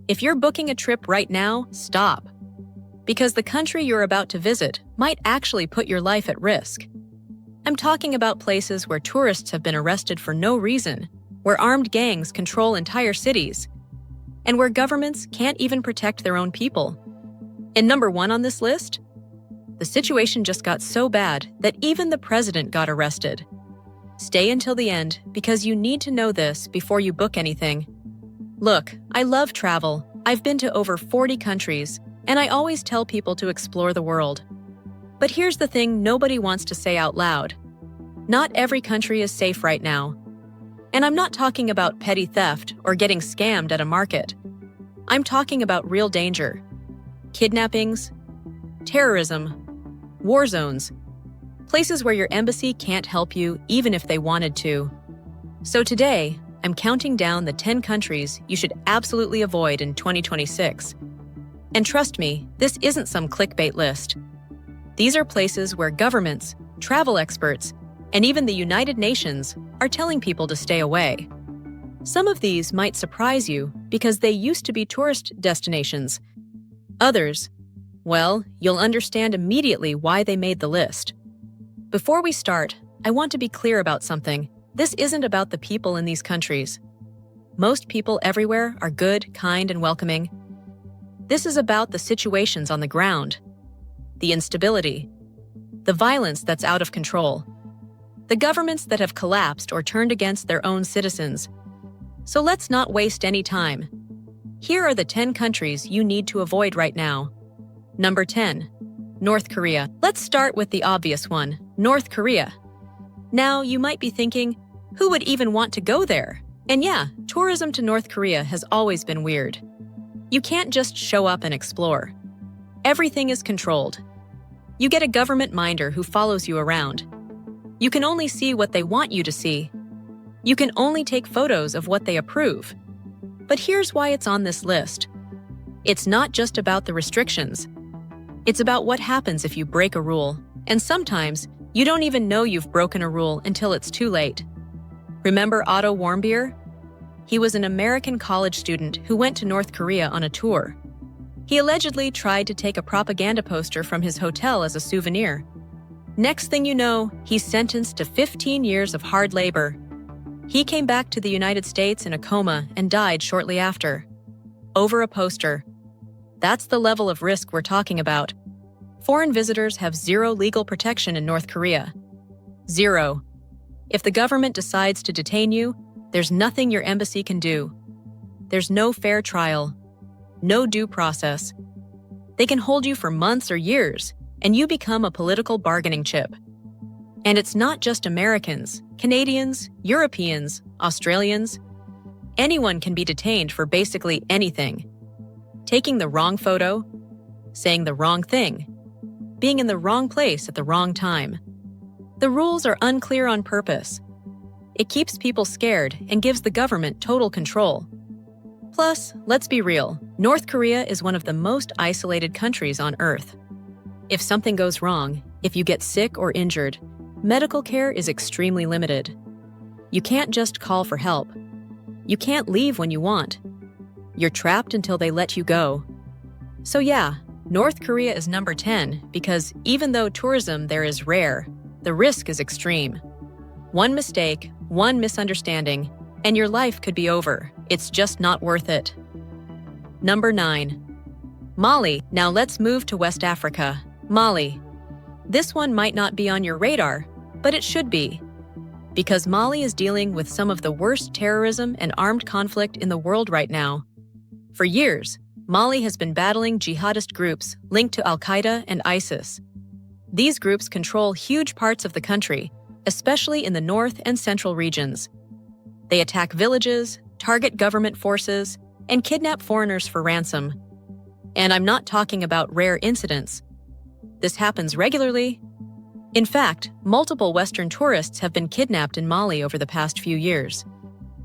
If you're booking a trip right now, stop. Because the country you're about to visit might actually put your life at risk. I'm talking about places where tourists have been arrested for no reason, where armed gangs control entire cities, and where governments can't even protect their own people. And number 1 on this list? The situation just got so bad that even the president got arrested. Stay until the end because you need to know this before you book anything. Look, I love travel. I've been to over 40 countries, and I always tell people to explore the world. But here's the thing nobody wants to say out loud. Not every country is safe right now. And I'm not talking about petty theft or getting scammed at a market. I'm talking about real danger. Kidnappings, terrorism, war zones, places where your embassy can't help you even if they wanted to. So today, I'm counting down the 10 countries you should absolutely avoid in 2026. And trust me, this isn't some clickbait list. These are places where governments, travel experts, and even the United Nations are telling people to stay away. Some of these might surprise you because they used to be tourist destinations. Others, well, you'll understand immediately why they made the list. Before we start, I want to be clear about something. This isn't about the people in these countries. Most people everywhere are good, kind, and welcoming. This is about the situations on the ground, the instability, the violence that's out of control, the governments that have collapsed or turned against their own citizens. So let's not waste any time. Here are the 10 countries you need to avoid right now. Number 10. North Korea. Let's start with the obvious one, North Korea. Now, you might be thinking, who would even want to go there? And yeah, tourism to North Korea has always been weird. You can't just show up and explore. Everything is controlled. You get a government minder who follows you around. You can only see what they want you to see. You can only take photos of what they approve. But here's why it's on this list. It's not just about the restrictions. It's about what happens if you break a rule. And sometimes, you don't even know you've broken a rule until it's too late. Remember Otto Warmbier? He was an American college student who went to North Korea on a tour. He allegedly tried to take a propaganda poster from his hotel as a souvenir. Next thing you know, he's sentenced to 15 years of hard labor. He came back to the United States in a coma and died shortly after. Over a poster. That's the level of risk we're talking about. Foreign visitors have zero legal protection in North Korea. Zero. If the government decides to detain you, there's nothing your embassy can do. There's no fair trial, no due process. They can hold you for months or years, and you become a political bargaining chip. And it's not just Americans, Canadians, Europeans, Australians. Anyone can be detained for basically anything. Taking the wrong photo, saying the wrong thing, being in the wrong place at the wrong time. The rules are unclear on purpose. It keeps people scared and gives the government total control. Plus, let's be real, North Korea is one of the most isolated countries on Earth. If something goes wrong, if you get sick or injured, medical care is extremely limited. You can't just call for help. You can't leave when you want. You're trapped until they let you go. So yeah, North Korea is number 10 because even though tourism there is rare, the risk is extreme. One mistake, one misunderstanding, and your life could be over. It's just not worth it. Number 9. Mali. Now let's move to West Africa. Mali. This one might not be on your radar, but it should be. Because Mali is dealing with some of the worst terrorism and armed conflict in the world right now. For years, Mali has been battling jihadist groups linked to Al-Qaeda and ISIS. These groups control huge parts of the country, especially in the north and central regions. They attack villages, target government forces, and kidnap foreigners for ransom. And I'm not talking about rare incidents. This happens regularly. In fact, multiple Western tourists have been kidnapped in Mali over the past few years.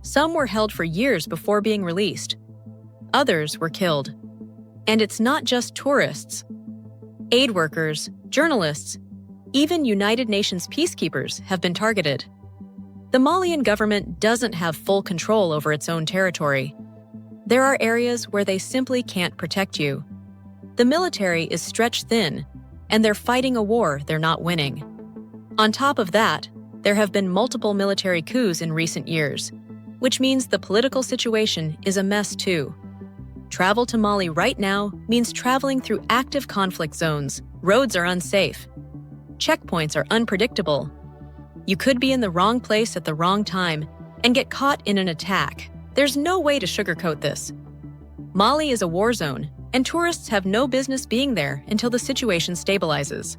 Some were held for years before being released. Others were killed. And it's not just tourists. Aid workers, journalists, even United Nations peacekeepers have been targeted. The Malian government doesn't have full control over its own territory. There are areas where they simply can't protect you. The military is stretched thin, and they're fighting a war they're not winning. On top of that, there have been multiple military coups in recent years, which means the political situation is a mess too. Travel to Mali right now means traveling through active conflict zones. Roads are unsafe. Checkpoints are unpredictable. You could be in the wrong place at the wrong time and get caught in an attack. There's no way to sugarcoat this. Mali is a war zone, and tourists have no business being there until the situation stabilizes.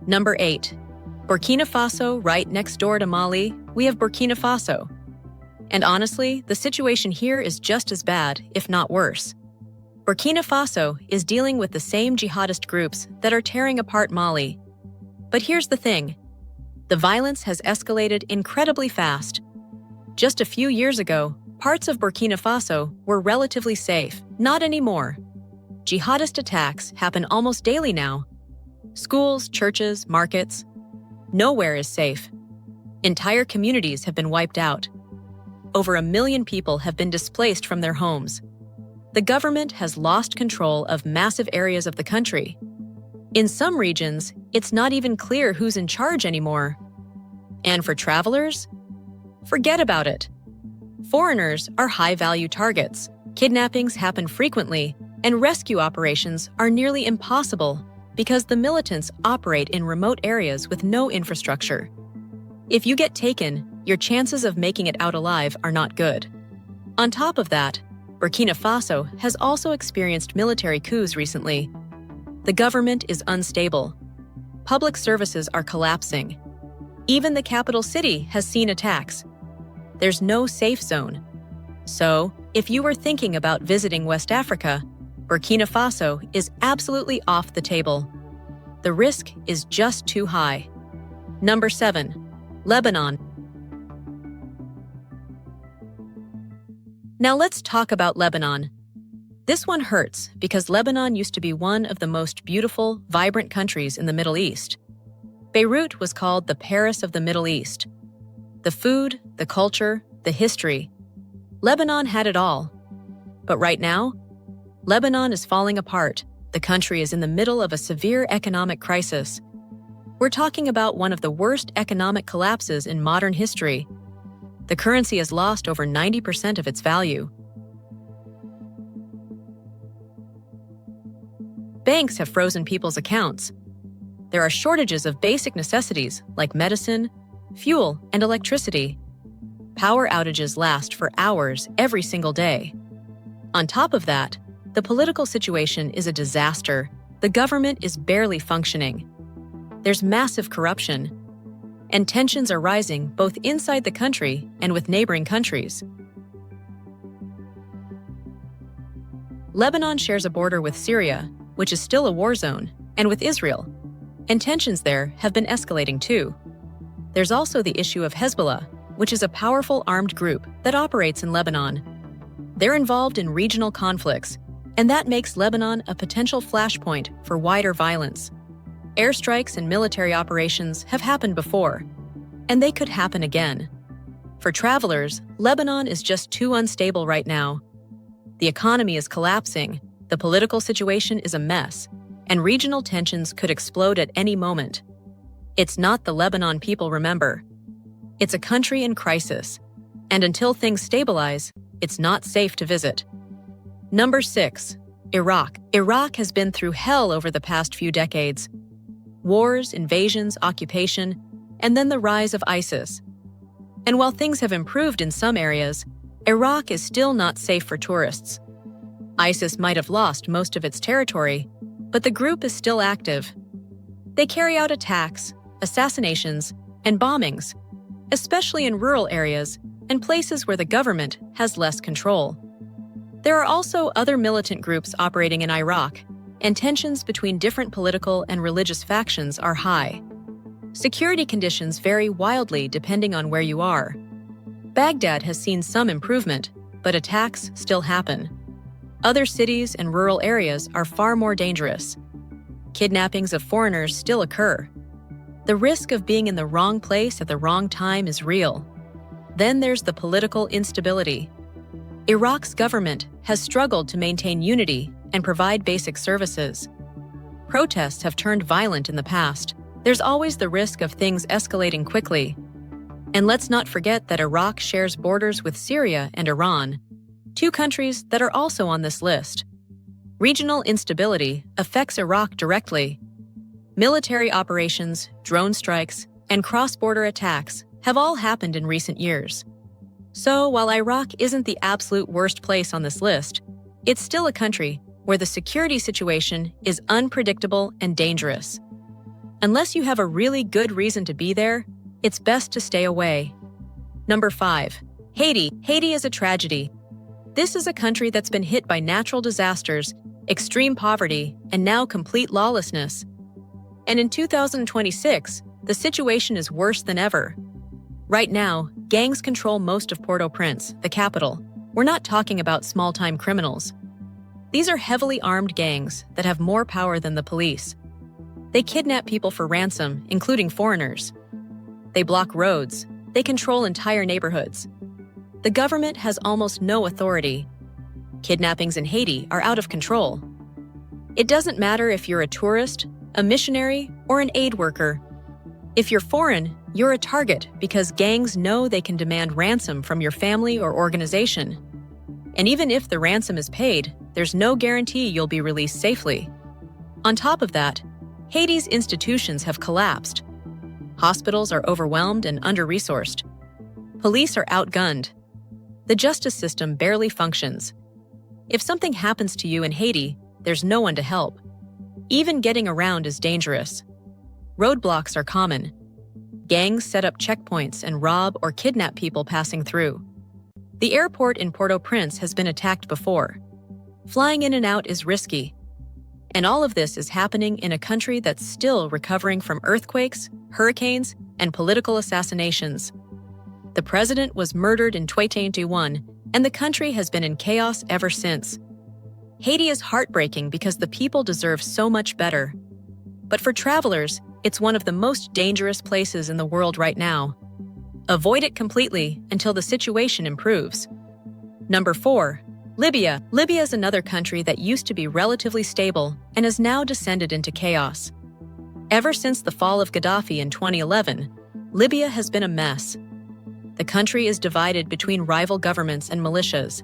Number 8. Burkina Faso. Right next door to Mali, we have Burkina Faso. And honestly, the situation here is just as bad, if not worse. Burkina Faso is dealing with the same jihadist groups that are tearing apart Mali. But here's the thing. The violence has escalated incredibly fast. Just a few years ago, parts of Burkina Faso were relatively safe. Not anymore. Jihadist attacks happen almost daily now. Schools, churches, markets. Nowhere is safe. Entire communities have been wiped out. Over 1 million people have been displaced from their homes. The government has lost control of massive areas of the country. In some regions, it's not even clear who's in charge anymore. And for travelers? Forget about it. Foreigners are high-value targets. Kidnappings happen frequently, and rescue operations are nearly impossible because the militants operate in remote areas with no infrastructure. If you get taken, your chances of making it out alive are not good. On top of that, Burkina Faso has also experienced military coups recently. The government is unstable. Public services are collapsing. Even the capital city has seen attacks. There's no safe zone. So, if you were thinking about visiting West Africa, Burkina Faso is absolutely off the table. The risk is just too high. Number 7. Lebanon. Now let's talk about Lebanon. This one hurts because Lebanon used to be one of the most beautiful, vibrant countries in the Middle East. Beirut was called the Paris of the Middle East. The food, the culture, the history. Lebanon had it all. But right now, Lebanon is falling apart. The country is in the middle of a severe economic crisis. We're talking about one of the worst economic collapses in modern history. The currency has lost over 90% of its value. Banks have frozen people's accounts. There are shortages of basic necessities like medicine, fuel, and electricity. Power outages last for hours every single day. On top of that, the political situation is a disaster. The government is barely functioning. There's massive corruption, and tensions are rising both inside the country and with neighboring countries. Lebanon shares a border with Syria, which is still a war zone, and with Israel, and tensions there have been escalating too. There's also the issue of Hezbollah, which is a powerful armed group that operates in Lebanon. They're involved in regional conflicts, and that makes Lebanon a potential flashpoint for wider violence. Airstrikes and military operations have happened before, and they could happen again. For travelers, Lebanon is just too unstable right now. The economy is collapsing, the political situation is a mess, and regional tensions could explode at any moment. It's not the Lebanon people remember. It's a country in crisis, and until things stabilize, it's not safe to visit. Number 6. Iraq. Iraq has been through hell over the past few decades. Wars, invasions, occupation, and then the rise of ISIS. And while things have improved in some areas, Iraq is still not safe for tourists. ISIS might have lost most of its territory, but the group is still active. They carry out attacks, assassinations, and bombings, especially in rural areas and places where the government has less control. There are also other militant groups operating in Iraq, and tensions between different political and religious factions are high. Security conditions vary wildly depending on where you are. Baghdad has seen some improvement, but attacks still happen. Other cities and rural areas are far more dangerous. Kidnappings of foreigners still occur. The risk of being in the wrong place at the wrong time is real. Then there's the political instability. Iraq's government has struggled to maintain unity and provide basic services. Protests have turned violent in the past. There's always the risk of things escalating quickly. And let's not forget that Iraq shares borders with Syria and Iran, two countries that are also on this list. Regional instability affects Iraq directly. Military operations, drone strikes, and cross-border attacks have all happened in recent years. So, while Iraq isn't the absolute worst place on this list, it's still a country where the security situation is unpredictable and dangerous. Unless you have a really good reason to be there, it's best to stay away. Number 5. Haiti. Haiti is a tragedy. This is a country that's been hit by natural disasters, extreme poverty, and now complete lawlessness. And in 2026, the situation is worse than ever. Right now, gangs control most of Port-au-Prince, the capital. We're not talking about small-time criminals. These are heavily armed gangs that have more power than the police. They kidnap people for ransom, including foreigners. They block roads. They control entire neighborhoods. The government has almost no authority. Kidnappings in Haiti are out of control. It doesn't matter if you're a tourist, a missionary, or an aid worker. If you're foreign, you're a target because gangs know they can demand ransom from your family or organization. And even if the ransom is paid, there's no guarantee you'll be released safely. On top of that, Haiti's institutions have collapsed. Hospitals are overwhelmed and under-resourced. Police are outgunned. The justice system barely functions. If something happens to you in Haiti, there's no one to help. Even getting around is dangerous. Roadblocks are common. Gangs set up checkpoints and rob or kidnap people passing through. The airport in Port-au-Prince has been attacked before. Flying in and out is risky. And all of this is happening in a country that's still recovering from earthquakes, hurricanes, and political assassinations. The president was murdered in 2021, and the country has been in chaos ever since. Haiti is heartbreaking because the people deserve so much better. But for travelers, it's one of the most dangerous places in the world right now. Avoid it completely until the situation improves. Number 4. Libya. Libya is another country that used to be relatively stable and has now descended into chaos. Ever since the fall of Gaddafi in 2011, Libya has been a mess. The country is divided between rival governments and militias.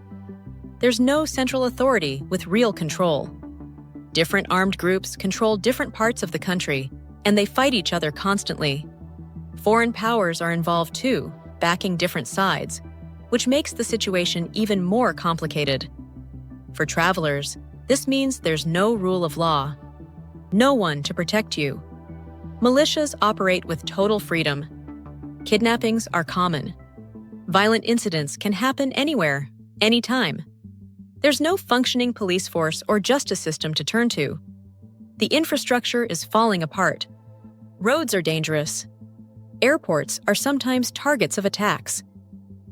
There's no central authority with real control. Different armed groups control different parts of the country, and they fight each other constantly. Foreign powers are involved too, backing different sides, which makes the situation even more complicated. For travelers, this means there's no rule of law, no one to protect you. Militias operate with total freedom. Kidnappings are common. Violent incidents can happen anywhere, anytime. There's no functioning police force or justice system to turn to. The infrastructure is falling apart. Roads are dangerous. Airports are sometimes targets of attacks.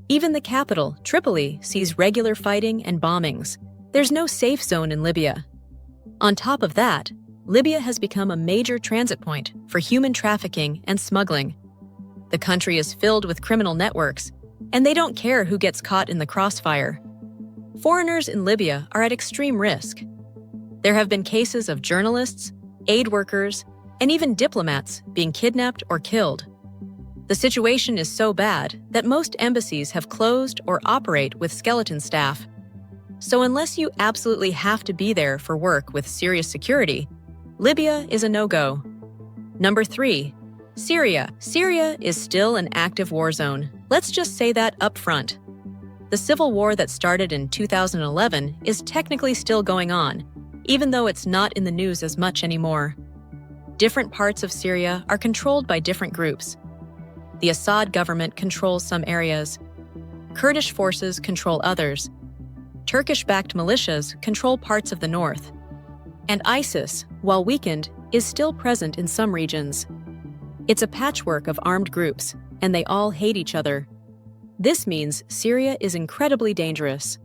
Even the capital, Tripoli, sees regular fighting and bombings. There's no safe zone in Libya. On top of that, Libya has become a major transit point for human trafficking and smuggling. The country is filled with criminal networks, and they don't care who gets caught in the crossfire. Foreigners in Libya are at extreme risk. There have been cases of journalists, aid workers, and even diplomats being kidnapped or killed. The situation is so bad that most embassies have closed or operate with skeleton staff. So unless you absolutely have to be there for work with serious security, Libya is a no-go. Number 3. Syria. Syria is still an active war zone. Let's just say that up front. The civil war that started in 2011 is technically still going on, even though it's not in the news as much anymore. Different parts of Syria are controlled by different groups. The Assad government controls some areas. Kurdish forces control others. Turkish-backed militias control parts of the north. And ISIS, while weakened, is still present in some regions. It's a patchwork of armed groups, and they all hate each other. This means Syria is incredibly dangerous.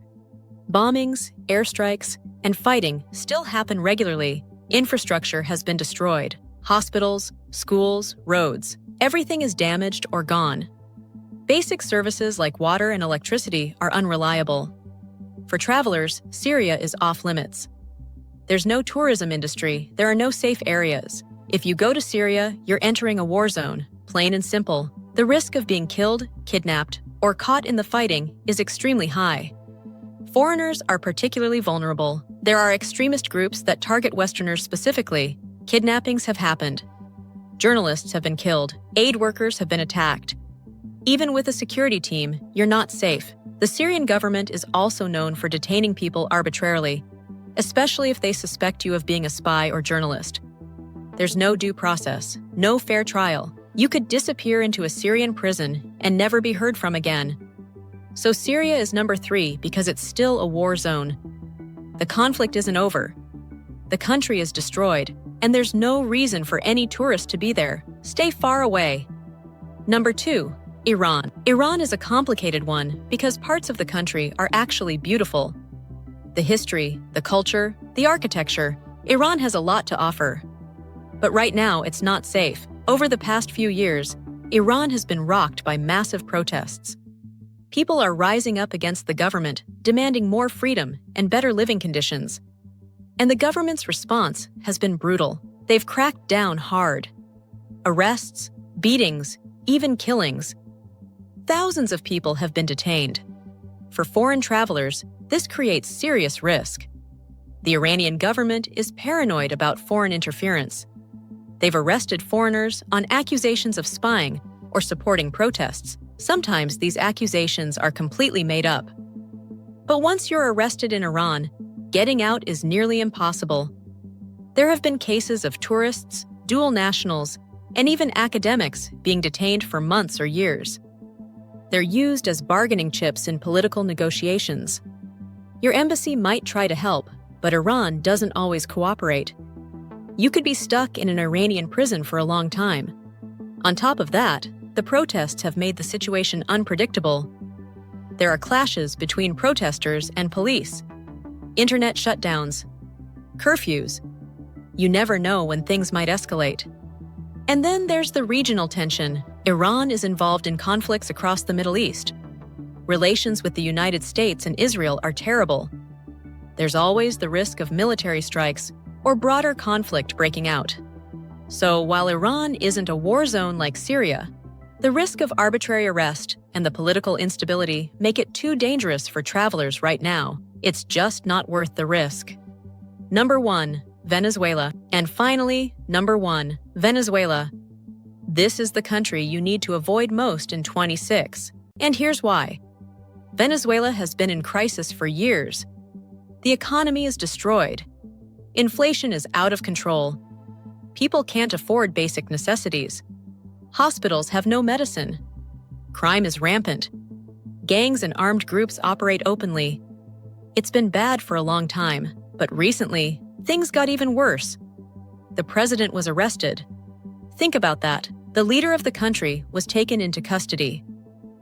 Bombings, airstrikes, and fighting still happen regularly. Infrastructure has been destroyed. Hospitals, schools, roads. Everything is damaged or gone. Basic services like water and electricity are unreliable. For travelers, Syria is off-limits. There's no tourism industry, there are no safe areas. If you go to Syria, you're entering a war zone, plain and simple. The risk of being killed, kidnapped, or caught in the fighting is extremely high. Foreigners are particularly vulnerable. There are extremist groups that target Westerners specifically. Kidnappings have happened. Journalists have been killed. Aid workers have been attacked. Even with a security team, you're not safe. The Syrian government is also known for detaining people arbitrarily, especially if they suspect you of being a spy or journalist. There's no due process, no fair trial. You could disappear into a Syrian prison and never be heard from again. So Syria is number 3 because it's still a war zone. The conflict isn't over. The country is destroyed, and there's no reason for any tourist to be there. Stay far away. Number 2, Iran. Iran is a complicated one because parts of the country are actually beautiful. The history, the culture, the architecture. Iran has a lot to offer. But right now, it's not safe. Over the past few years, Iran has been rocked by massive protests. People are rising up against the government, demanding more freedom and better living conditions. And the government's response has been brutal. They've cracked down hard. Arrests, beatings, even killings. Thousands of people have been detained. For foreign travelers, this creates serious risk. The Iranian government is paranoid about foreign interference. They've arrested foreigners on accusations of spying or supporting protests. Sometimes these accusations are completely made up. But once you're arrested in Iran, getting out is nearly impossible. There have been cases of tourists, dual nationals, and even academics being detained for months or years. They're used as bargaining chips in political negotiations. Your embassy might try to help, but Iran doesn't always cooperate. You could be stuck in an Iranian prison for a long time. On top of that, the protests have made the situation unpredictable. There are clashes between protesters and police, internet shutdowns, curfews. You never know when things might escalate. And then there's the regional tension. Iran is involved in conflicts across the Middle East. Relations with the United States and Israel are terrible. There's always the risk of military strikes or broader conflict breaking out. So while Iran isn't a war zone like Syria, the risk of arbitrary arrest and the political instability make it too dangerous for travelers right now. It's just not worth the risk. Number 1, Venezuela. And finally, number 1, Venezuela. This is the country you need to avoid most in 2026. And here's why. Venezuela has been in crisis for years. The economy is destroyed. Inflation is out of control. People can't afford basic necessities. Hospitals have no medicine. Crime is rampant. Gangs and armed groups operate openly. It's been bad for a long time, but recently, things got even worse. The president was arrested. Think about that. The leader of the country was taken into custody.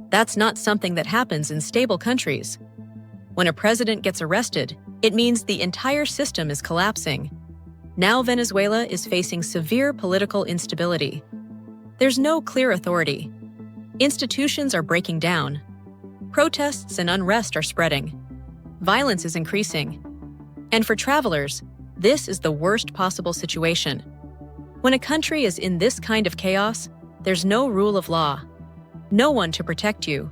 That's not something that happens in stable countries. When a president gets arrested, it means the entire system is collapsing. Now Venezuela is facing severe political instability. There's no clear authority. Institutions are breaking down. Protests and unrest are spreading. Violence is increasing. And for travelers, this is the worst possible situation. When a country is in this kind of chaos, there's no rule of law. No one to protect you.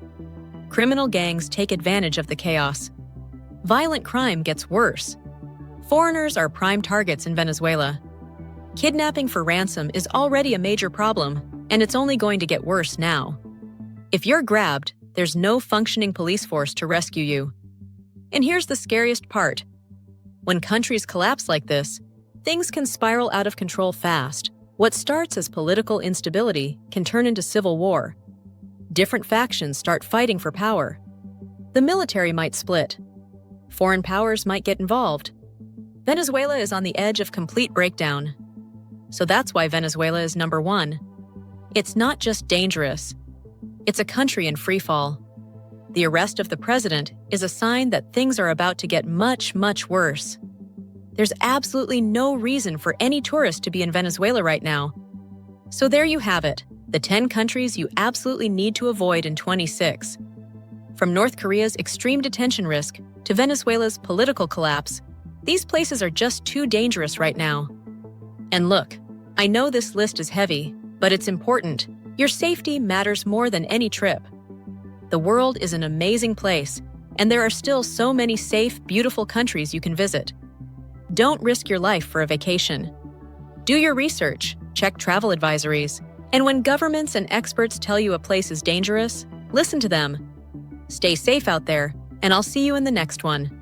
Criminal gangs take advantage of the chaos. Violent crime gets worse. Foreigners are prime targets in Venezuela. Kidnapping for ransom is already a major problem, and it's only going to get worse now. If you're grabbed, there's no functioning police force to rescue you. And here's the scariest part. When countries collapse like this, things can spiral out of control fast. What starts as political instability can turn into civil war. Different factions start fighting for power. The military might split. Foreign powers might get involved. Venezuela is on the edge of complete breakdown. So that's why Venezuela is number 1. It's not just dangerous. It's a country in freefall. The arrest of the president is a sign that things are about to get much, much worse. There's absolutely no reason for any tourist to be in Venezuela right now. So there you have it, the 10 countries you absolutely need to avoid in 2026. From North Korea's extreme detention risk to Venezuela's political collapse, these places are just too dangerous right now. And look, I know this list is heavy, but it's important. Your safety matters more than any trip. The world is an amazing place, and there are still so many safe, beautiful countries you can visit. Don't risk your life for a vacation. Do your research, check travel advisories, and when governments and experts tell you a place is dangerous, listen to them. Stay safe out there, and I'll see you in the next one.